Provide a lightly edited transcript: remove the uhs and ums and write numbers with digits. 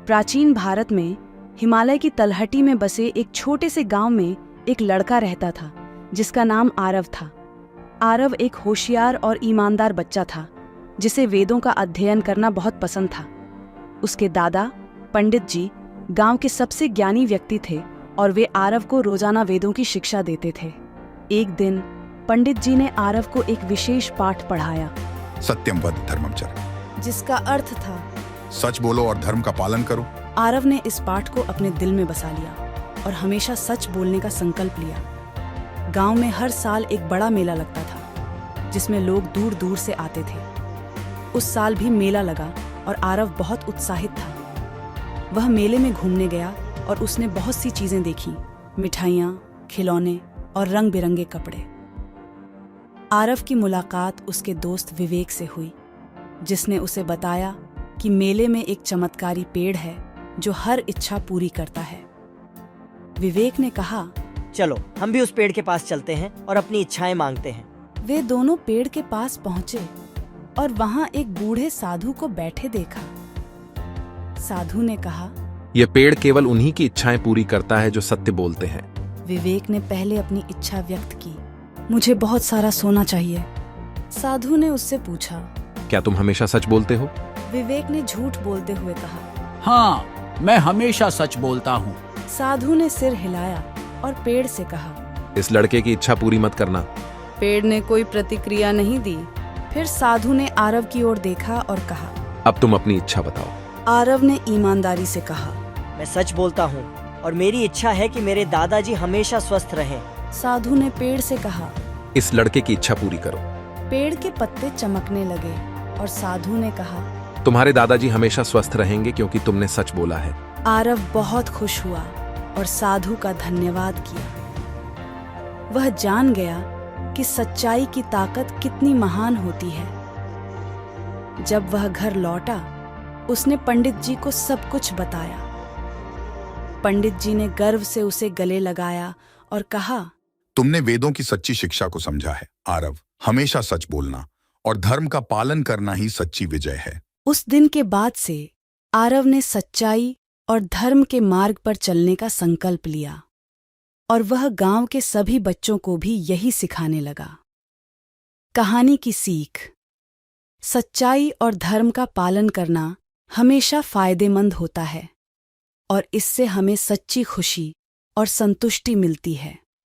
प्राचीन भारत में हिमालय की तलहटी में बसे एक छोटे से गांव में एक लड़का रहता था जिसका नाम आरव था। आरव एक होशियार और ईमानदार बच्चा था जिसे वेदों का अध्ययन करना बहुत पसंद था। उसके दादा पंडित जी गांव के सबसे ज्ञानी व्यक्ति थे और वे आरव को रोजाना वेदों की शिक्षा देते थे। एक दिन पंडित जी ने आरव को एक विशेष पाठ पढ़ाया, सत्यम वद धर्मम चर, जिसका अर्थ था सच बोलो और धर्म का पालन करो। आरव ने इस पाठ को अपने दिल में बसा लिया और हमेशा सच बोलने का संकल्प लिया। गांव में हर साल एक बड़ा मेला लगता था जिसमें लोग दूर दूर से आते थे। उस साल भी मेला लगा और आरव बहुत उत्साहित था। वह मेले में घूमने गया और उसने बहुत सी चीजें देखी, मिठाइयाँ, खिलौने और रंग बिरंगे कपड़े। आरव की मुलाकात उसके दोस्त विवेक से हुई, जिसने उसे बताया कि मेले में एक चमत्कारी पेड़ है जो हर इच्छा पूरी करता है। विवेक ने कहा, चलो हम भी उस पेड़ के पास चलते हैं और अपनी इच्छाएं मांगते हैं। वे दोनों पेड़ के पास पहुंचे और वहां एक बूढ़े साधु को बैठे देखा। साधु ने कहा, यह पेड़ केवल उन्हीं की इच्छाएं पूरी करता है जो सत्य बोलते हैं। विवेक ने पहले अपनी इच्छा व्यक्त की, मुझे बहुत सारा सोना चाहिए। साधु ने उससे पूछा, क्या तुम हमेशा सच बोलते हो? विवेक ने झूठ बोलते हुए कहा, हाँ, मैं हमेशा सच बोलता हूँ। साधु ने सिर हिलाया और पेड़ से कहा, इस लड़के की इच्छा पूरी मत करना। पेड़ ने कोई प्रतिक्रिया नहीं दी। फिर साधु ने आरव की ओर देखा और कहा, अब तुम अपनी इच्छा बताओ। आरव ने ईमानदारी से कहा, मैं सच बोलता हूँ और मेरी इच्छा है कि मेरे दादाजी हमेशा स्वस्थ रहें। साधु ने पेड़ से कहा, इस लड़के की इच्छा पूरी करो। पेड़ के पत्ते चमकने लगे और साधु ने कहा, तुम्हारे दादाजी हमेशा स्वस्थ रहेंगे क्योंकि तुमने सच बोला है। आरव बहुत खुश हुआ और साधु का धन्यवाद किया। वह जान गया कि सच्चाई की ताकत कितनी महान होती है। जब वह घर लौटा, उसने पंडित जी को सब कुछ बताया। पंडित जी ने गर्व से उसे गले लगाया और कहा, तुमने वेदों की सच्ची शिक्षा को समझा है आरव। हमेशा सच बोलना और धर्म का पालन करना ही सच्ची विजय है। उस दिन के बाद से आरव ने सच्चाई और धर्म के मार्ग पर चलने का संकल्प लिया और वह गांव के सभी बच्चों को भी यही सिखाने लगा। कहानी की सीख: सच्चाई और धर्म का पालन करना हमेशा फायदेमंद होता है और इससे हमें सच्ची खुशी और संतुष्टि मिलती है।